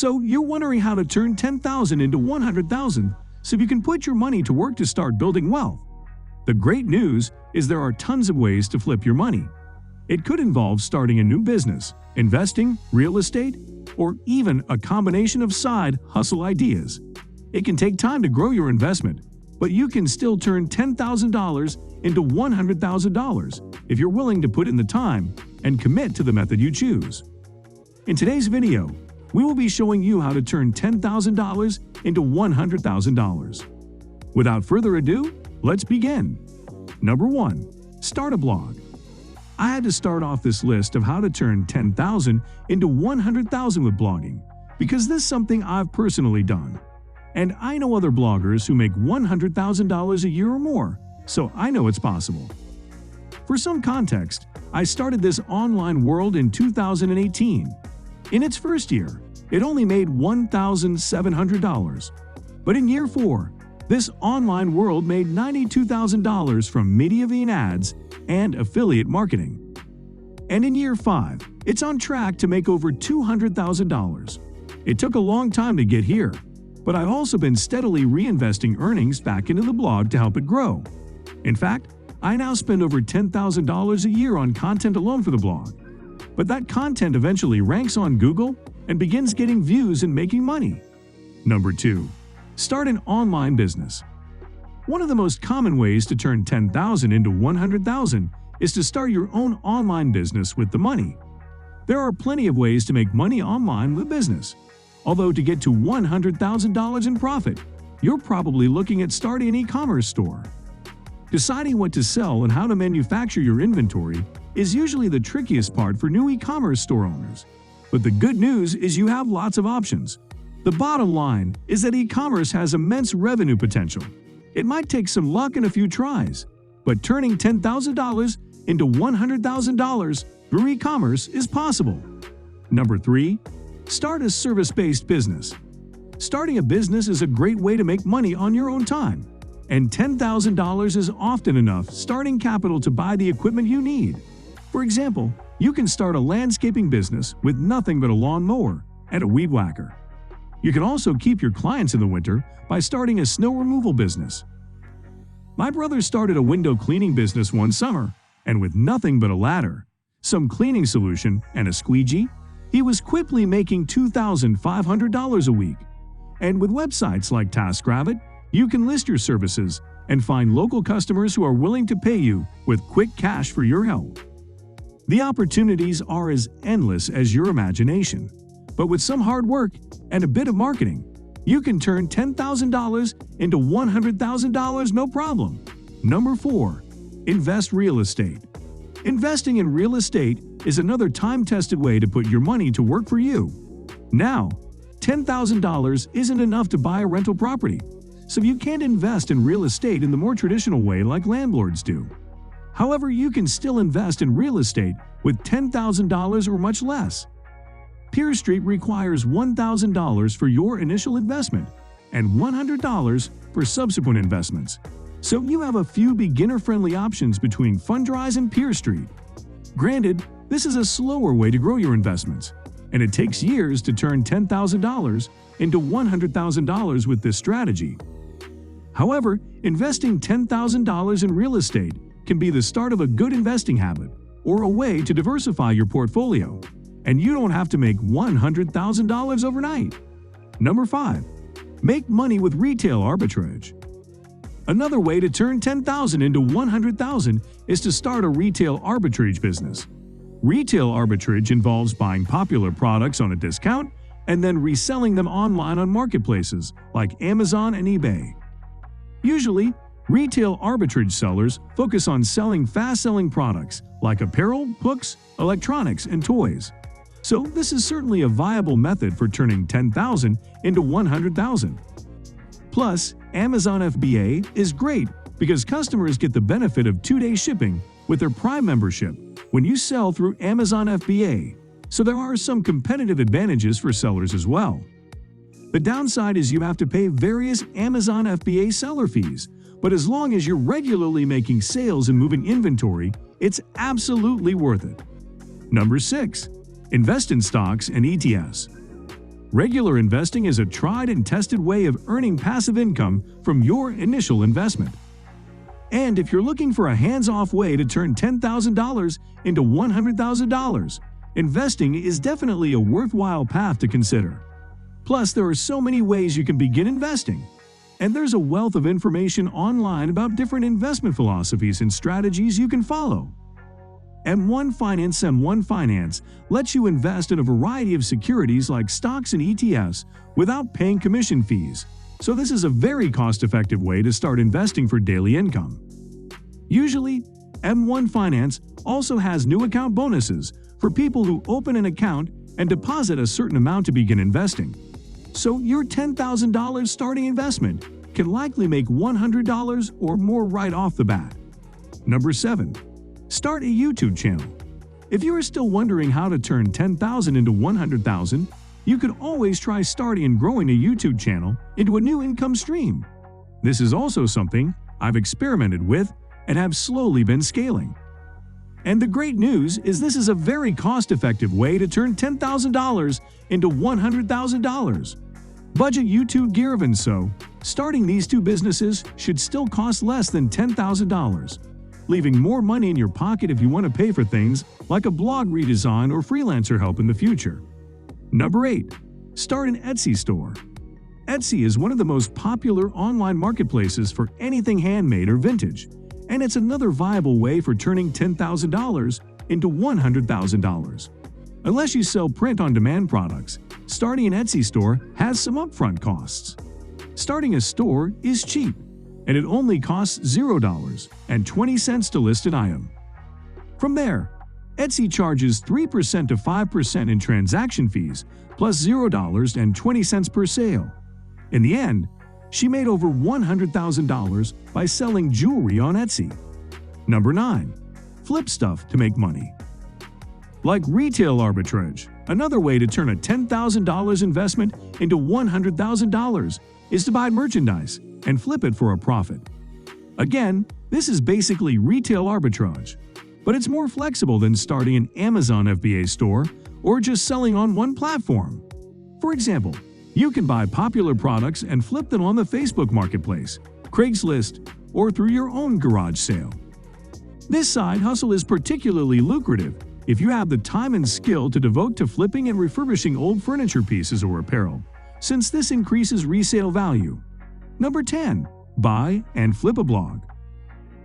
So you're wondering how to turn 10,000 into 100,000 so you can put your money to work to start building wealth. The great news is there are tons of ways to flip your money. It could involve starting a new business, investing, real estate, or even a combination of side hustle ideas. It can take time to grow your investment, but you can still turn $10,000 into $100,000 if you're willing to put in the time and commit to the method you choose. In today's video, we will be showing you how to turn $10,000 into $100,000. Without further ado, let's begin. Number 1. Start a blog. I had to start off this list of how to turn 10,000 into 100,000 with blogging because this is something I've personally done. And I know other bloggers who make $100,000 a year or more, so I know it's possible. For some context, I started this online world in 2018. In its first year, it only made $1,700. But in year 4, this online world made $92,000 from MediaVine ads and affiliate marketing. And in year 5, it's on track to make over $200,000. It took a long time to get here, but I've also been steadily reinvesting earnings back into the blog to help it grow. In fact, I now spend over $10,000 a year on content alone for the blog. But that content eventually ranks on Google and begins getting views and making money. Number 2. Start an online business. One of the most common ways to turn 10,000 into 100,000 is to start your own online business with the money. There are plenty of ways to make money online with business. Although to get to $100,000 in profit, you're probably looking at starting an e-commerce store. Deciding what to sell and how to manufacture your inventory is usually the trickiest part for new e-commerce store owners. But the good news is you have lots of options. The bottom line is that e-commerce has immense revenue potential. It might take some luck and a few tries, but turning $10,000 into $100,000 through e-commerce is possible. Number 3. Start a service-based business. Starting a business is a great way to make money on your own time, and $10,000 is often enough starting capital to buy the equipment you need. For example, you can start a landscaping business with nothing but a lawn mower and a weed whacker. You can also keep your clients in the winter by starting a snow removal business. My brother started a window cleaning business one summer, and with nothing but a ladder, some cleaning solution, and a squeegee, he was quickly making $2,500 a week. And with websites like TaskRabbit, you can list your services and find local customers who are willing to pay you with quick cash for your help. The opportunities are as endless as your imagination, but with some hard work and a bit of marketing, you can turn $10,000 into $100,000 no problem. Number 4. Invest real estate. Investing in real estate is another time-tested way to put your money to work for you. Now, $10,000 isn't enough to buy a rental property, so you can't invest in real estate in the more traditional way like landlords do. However, you can still invest in real estate with $10,000 or much less. Peer Street requires $1,000 for your initial investment and $100 for subsequent investments. So you have a few beginner-friendly options between Fundrise and Peer Street. Granted, this is a slower way to grow your investments, and it takes years to turn $10,000 into $100,000 with this strategy. However, investing $10,000 in real estate can be the start of a good investing habit or a way to diversify your portfolio, and you don't have to make $100,000 overnight. Number 5. Make money with retail arbitrage. Another way to turn $10,000 into $100,000 is to start a retail arbitrage business. Retail arbitrage involves buying popular products on a discount and then reselling them online on marketplaces like Amazon and eBay. Usually, retail arbitrage sellers focus on selling fast-selling products like apparel, books, electronics, and toys. So this is certainly a viable method for turning $10,000 into $100,000. Plus, Amazon FBA is great because customers get the benefit of 2-day shipping with their Prime membership when you sell through Amazon FBA, so there are some competitive advantages for sellers as well. The downside is you have to pay various Amazon FBA seller fees, but as long as you're regularly making sales and moving inventory, it's absolutely worth it. Number 6. Invest in stocks and ETFs. Regular investing is a tried and tested way of earning passive income from your initial investment. And if you're looking for a hands-off way to turn $10,000 into $100,000, investing is definitely a worthwhile path to consider. Plus, there are so many ways you can begin investing. And there's a wealth of information online about different investment philosophies and strategies you can follow. M1 Finance lets you invest in a variety of securities like stocks and ETFs without paying commission fees, so this is a very cost-effective way to start investing for daily income. Usually, M1 Finance also has new account bonuses for people who open an account and deposit a certain amount to begin investing. So your $10,000 starting investment can likely make $100 or more right off the bat. Number 7. Start a YouTube channel. If you are still wondering how to turn $10,000 into $100,000, you could always try starting and growing a YouTube channel into a new income stream. This is also something I've experimented with and have slowly been scaling. And the great news is this is a very cost-effective way to turn $10,000 into $100,000. Budget YouTube gear and so, starting these two businesses should still cost less than $10,000, leaving more money in your pocket if you want to pay for things like a blog redesign or freelancer help in the future. Number 8. Start an Etsy store. Etsy is one of the most popular online marketplaces for anything handmade or vintage, and it's another viable way for turning $10,000 into $100,000. Unless you sell print-on-demand products, starting an Etsy store has some upfront costs. Starting a store is cheap, and it only costs $0.20 to list an item. From there, Etsy charges 3% to 5% in transaction fees, plus $0.20 per sale. In the end, she made over $100,000 by selling jewelry on Etsy. Number 9. Flip stuff to make money. Like retail arbitrage, another way to turn a $10,000 investment into $100,000 is to buy merchandise and flip it for a profit. Again, this is basically retail arbitrage, but it's more flexible than starting an Amazon FBA store or just selling on one platform. For example, you can buy popular products and flip them on the Facebook Marketplace, Craigslist, or through your own garage sale. This side hustle is particularly lucrative if you have the time and skill to devote to flipping and refurbishing old furniture pieces or apparel, since this increases resale value. Number 10. Buy and flip a blog.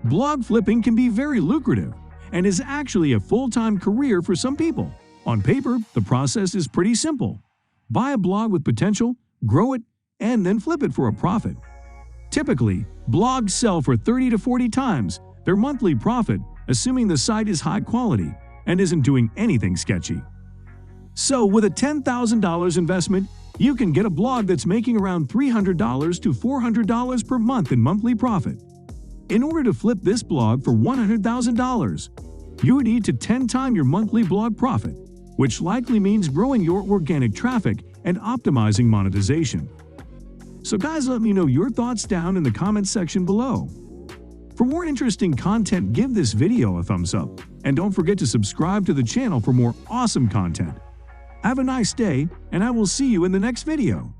Blog flipping can be very lucrative and is actually a full-time career for some people. On paper, the process is pretty simple. Buy a blog with potential, grow it, and then flip it for a profit. Typically, blogs sell for 30 to 40 times their monthly profit, assuming the site is high quality and isn't doing anything sketchy. So, with a $10,000 investment, you can get a blog that's making around $300 to $400 per month in monthly profit. In order to flip this blog for $100,000, you would need to 10 times your monthly blog profit, which likely means growing your organic traffic and optimizing monetization. So guys, let me know your thoughts down in the comments section below. For more interesting content, give this video a thumbs up, and don't forget to subscribe to the channel for more awesome content. Have a nice day, and I will see you in the next video.